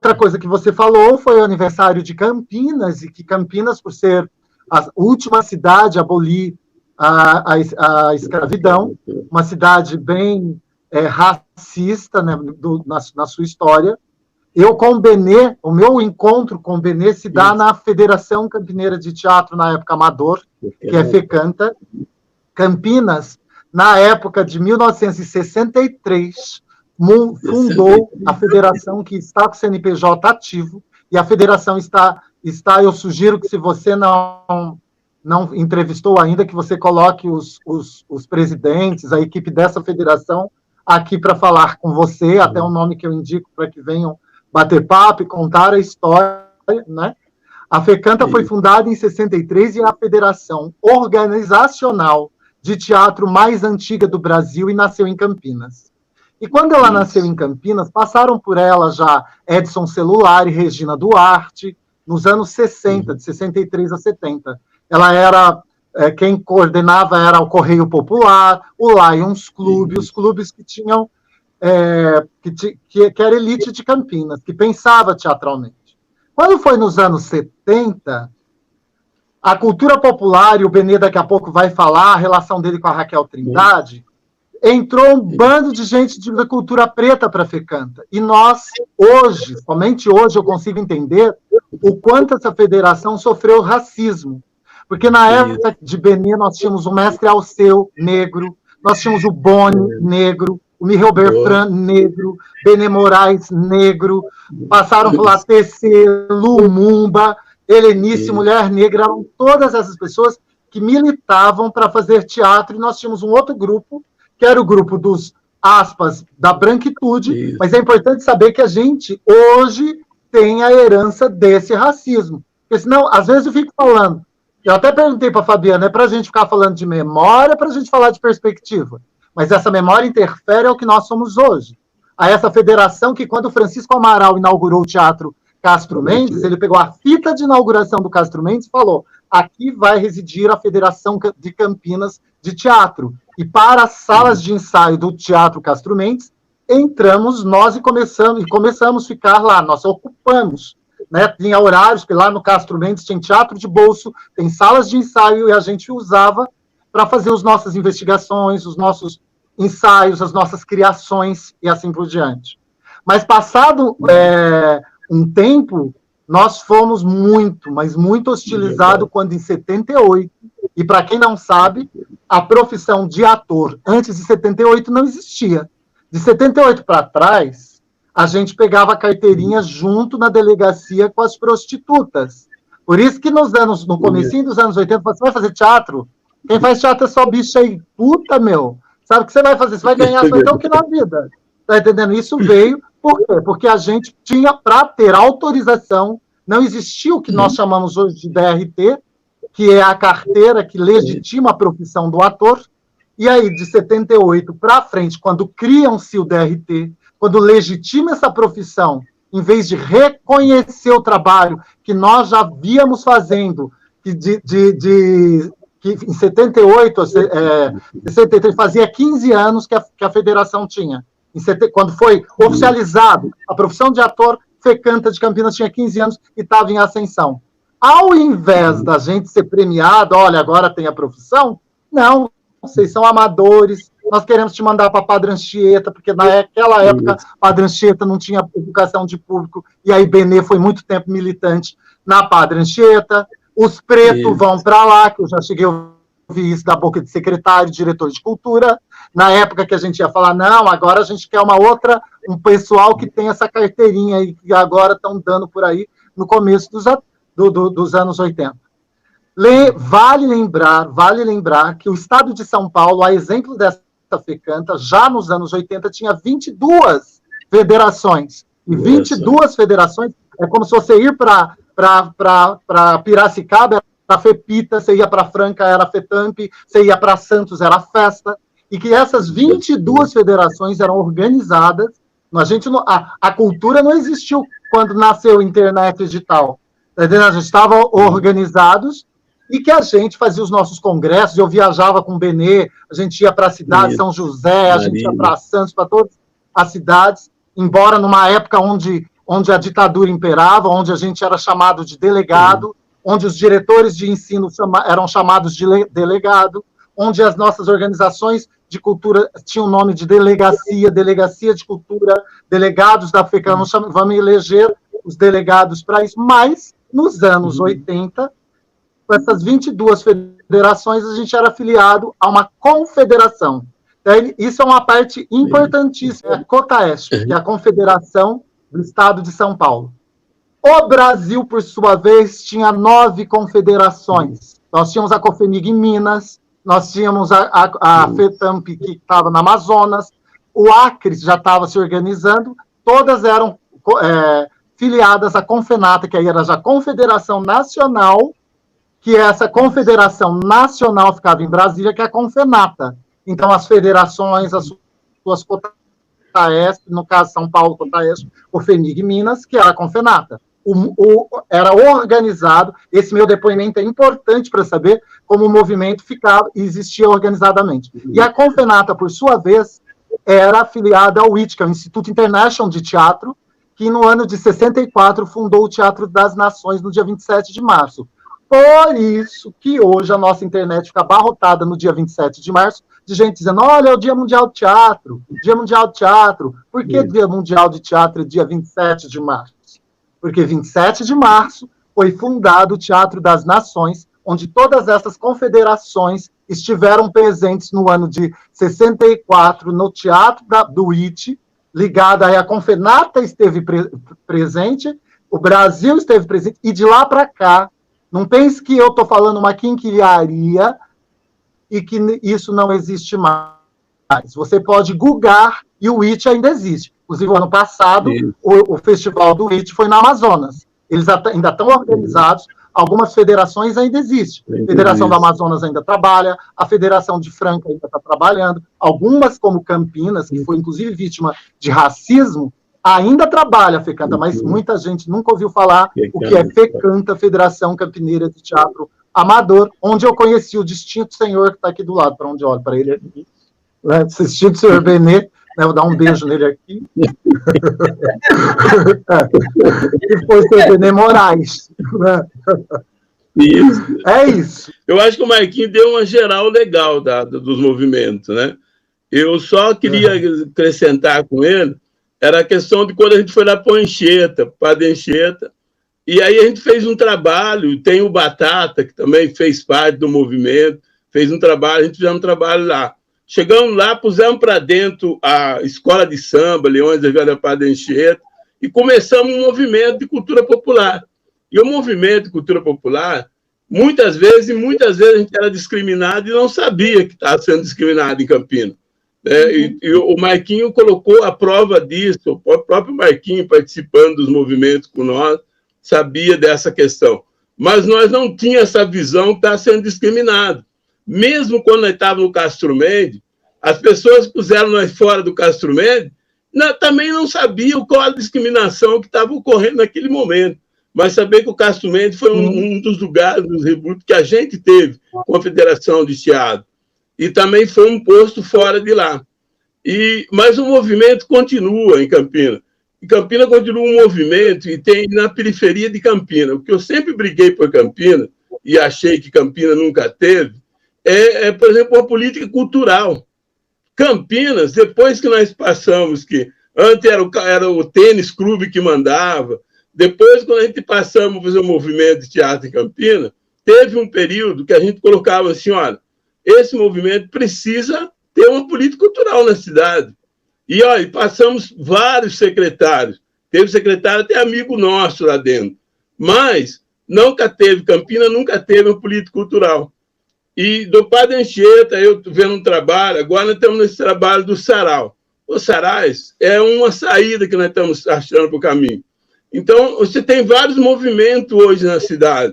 outra coisa que você falou foi o aniversário de Campinas, e que Campinas, por ser a última cidade a abolir a escravidão, uma cidade bem racista, né, na sua história. Eu com o Benê, o meu encontro com o Benê se dá na Federação Campineira de Teatro, na época amador, que é FECANTA. Campinas, na época de 1963, fundou a federação, que está com o CNPJ ativo, e a federação está, eu sugiro que, se você não entrevistou ainda, que você coloque os presidentes, a equipe dessa federação aqui para falar com você, até um nome que eu indico para que venham bater papo e contar a história, né? A FECANTA foi fundada em 63 e é a federação organizacional de teatro mais antiga do Brasil, e nasceu em Campinas. E quando ela nasceu em Campinas, passaram por ela já Edson Celulari, Regina Duarte, nos anos 60, de 63 a 70. Ela era, quem coordenava era o Correio Popular, o Lions Clube, os clubes que tinham, que era elite de Campinas, que pensava teatralmente. Quando foi nos anos 70, a cultura popular, e o Benê daqui a pouco vai falar, a relação dele com a Raquel Trindade, entrou um bando de gente da cultura preta para a FECANTA. E nós, hoje, somente hoje, eu consigo entender o quanto essa federação sofreu racismo. Porque na época de Benê, nós tínhamos o Mestre Alceu, negro, nós tínhamos o Boni, negro, o Michel Bertrand, negro, Benê Moraes, negro, passaram por lá TC, Lumumba, Helenice, Mulher Negra, eram todas essas pessoas que militavam para fazer teatro, e nós tínhamos um outro grupo, que era o grupo dos, aspas, da branquitude, mas é importante saber que a gente, hoje, tem a herança desse racismo. Porque senão, às vezes eu fico falando, eu até perguntei para a Fabiana, é para a gente ficar falando de memória, para a gente falar de perspectiva? Mas essa memória interfere ao que nós somos hoje. A essa federação que, quando o Francisco Amaral inaugurou o Teatro Castro Mendes, ele pegou a fita de inauguração do Castro Mendes e falou: aqui vai residir a Federação de Campinas de Teatro. E para as salas de ensaio do Teatro Castro Mendes, entramos nós e começamos a ficar lá. Nós ocupamos, né? Tinha horários, porque lá no Castro Mendes tem teatro de bolso, tem salas de ensaio, e a gente usava para fazer as nossas investigações, os nossos ensaios, as nossas criações, e assim por diante. Mas passado um tempo, nós fomos muito, mas muito hostilizados quando, em 78, e para quem não sabe, a profissão de ator, antes de 78, não existia. De 78 para trás, a gente pegava a carteirinha junto na delegacia com as prostitutas. Por isso que no comecinho dos anos 80, você vai fazer teatro? Quem faz teatro é só bicho aí. Puta, meu. Sabe o que você vai fazer? Você vai ganhar só então que na vida. Tá entendendo? Isso veio, por quê? Porque a gente tinha, para ter autorização, não existia o que nós chamamos hoje de DRT, que é a carteira que legitima a profissão do ator. E aí, de 78 para frente, quando criam-se o DRT, quando legitima essa profissão, em vez de reconhecer o trabalho que nós já víamos fazendo, que em 78, 63, fazia 15 anos que a federação tinha. Quando foi oficializado a profissão de ator, FECANTA de Campinas tinha 15 anos e estava em ascensão. Ao invés da gente ser premiado, olha, agora tem a profissão, não, vocês são amadores, nós queremos te mandar para Padre Anchieta, porque naquela época Padre Anchieta não tinha educação de público, e aí Benê foi muito tempo militante na Padre Anchieta. Os pretos vão para lá, que eu já cheguei a ouvir isso da boca de secretário, diretor de cultura, na época que a gente ia falar, não, agora a gente quer um pessoal que tem essa carteirinha aí, que agora estão dando por aí no começo dos anos 80. Vale lembrar que o estado de São Paulo, a exemplo dessa FECANTA, já nos anos 80, tinha 22 federações. E 22 federações é como se você ir para Piracicaba, era a FEPITA, você ia para Franca, era a FETAMP, você ia para Santos, era a Festa, e que essas 22 federações eram organizadas. A cultura não existiu quando nasceu a internet digital. A gente estava organizados, e que a gente fazia os nossos congressos. Eu viajava com o Benê, a gente ia para a cidade de São José, a gente ia para Santos, para todas as cidades, embora numa época onde onde a ditadura imperava, onde a gente era chamado de delegado, onde os diretores de ensino eram chamados de delegado, onde as nossas organizações de cultura tinham o nome de delegacia de cultura, delegados da africana, vamos eleger os delegados para isso, mas nos anos 80, com essas 22 federações, a gente era afiliado a uma confederação. Isso é uma parte importantíssima, a COTAESP, que é a Confederação do Estado de São Paulo. O Brasil, por sua vez, tinha 9 confederações. Nós tínhamos a COFEMIG em Minas, nós tínhamos a FETAMP, que estava na Amazonas, o Acre já estava se organizando, todas eram filiadas à Confenata, que aí era já a Confederação Nacional, que essa Confederação Nacional ficava em Brasília, que é a Confenata. Então, as federações, as suas COTAESP, no caso São Paulo, COTAESP, o FEMIG Minas, que era a Confenata. Era organizado, esse meu depoimento é importante para saber como o movimento ficava e existia organizadamente. E a Confenata, por sua vez, era afiliada ao IIT, que é o Instituto International de Teatro, que no ano de 64 fundou o Teatro das Nações no dia 27 de março. Por isso que hoje a nossa internet fica abarrotada no dia 27 de março, de gente dizendo, olha, é o Dia Mundial do Teatro, Dia Mundial do Teatro. Por que Dia Mundial de Teatro é dia 27 de março? Porque 27 de março foi fundado o Teatro das Nações, onde todas essas confederações estiveram presentes no ano de 64 no Teatro do IIT, ligada aí a Confenata esteve presente, o Brasil esteve presente, e de lá para cá, não pense que eu estou falando uma quinquilharia e que isso não existe mais. Você pode googlar e o IIT ainda existe. Inclusive, ano passado, o festival do IIT foi na Amazonas. Eles ainda estão organizados, algumas federações ainda existem. A Federação do Amazonas ainda trabalha, a Federação de Franca ainda está trabalhando, algumas, como Campinas, que foi inclusive vítima de racismo, ainda trabalha a FECANTA, mas muita gente nunca ouviu falar o que é FECANTA, Federação Campineira de Teatro Amador, onde eu conheci o distinto senhor que está aqui do lado, para onde eu olho para ele aqui, né? Distinto senhor Benê, né? Vou dar um beijo nele aqui. E foi o senhor Benê Moraes. Né? Isso. É isso. Eu acho que o Marquinhos deu uma geral legal dos movimentos, né? Eu só queria acrescentar com ele, era a questão de quando a gente foi lá para Anchieta, Padre Anchieta, e aí a gente fez um trabalho, tem o Batata, que também fez parte do movimento, fez um trabalho, a gente fez um trabalho lá. Chegamos lá, pusemos para dentro a escola de samba, Leões da Vila Padre Anchieta, e começamos um movimento de cultura popular. E o movimento de cultura popular, muitas vezes a gente era discriminado e não sabia que estava sendo discriminado em Campinas. E o Marquinho colocou a prova disso, o próprio Marquinho participando dos movimentos com nós, sabia dessa questão. Mas nós não tínhamos essa visão que está sendo discriminado. Mesmo quando nós estávamos no Castro Mendes, as pessoas que puseram nós fora do Castro Mendes também não sabiam qual a discriminação que estava ocorrendo naquele momento. Mas saber que o Castro Mendes foi um dos lugares dos rebutos que a gente teve com a Federação de Teatro. E também foi um posto fora de lá. Mas o movimento continua em Campinas. Em Campinas continua um movimento e tem na periferia de Campinas. O que eu sempre briguei por Campinas e achei que Campinas nunca teve por exemplo, uma política cultural. Campinas, depois que nós passamos, que antes era o tênis clube que mandava, depois, quando a gente passamos a fazer o movimento de teatro em Campinas, teve um período que a gente colocava assim, olha, esse movimento precisa ter uma política cultural na cidade. E passamos vários secretários. Teve secretário até amigo nosso lá dentro. Mas Campinas nunca teve uma política cultural. E do Padre Anchieta, eu vendo um trabalho, agora nós estamos nesse trabalho do Sarau. O Sarais é uma saída que nós estamos achando para o caminho. Então, você tem vários movimentos hoje na cidade.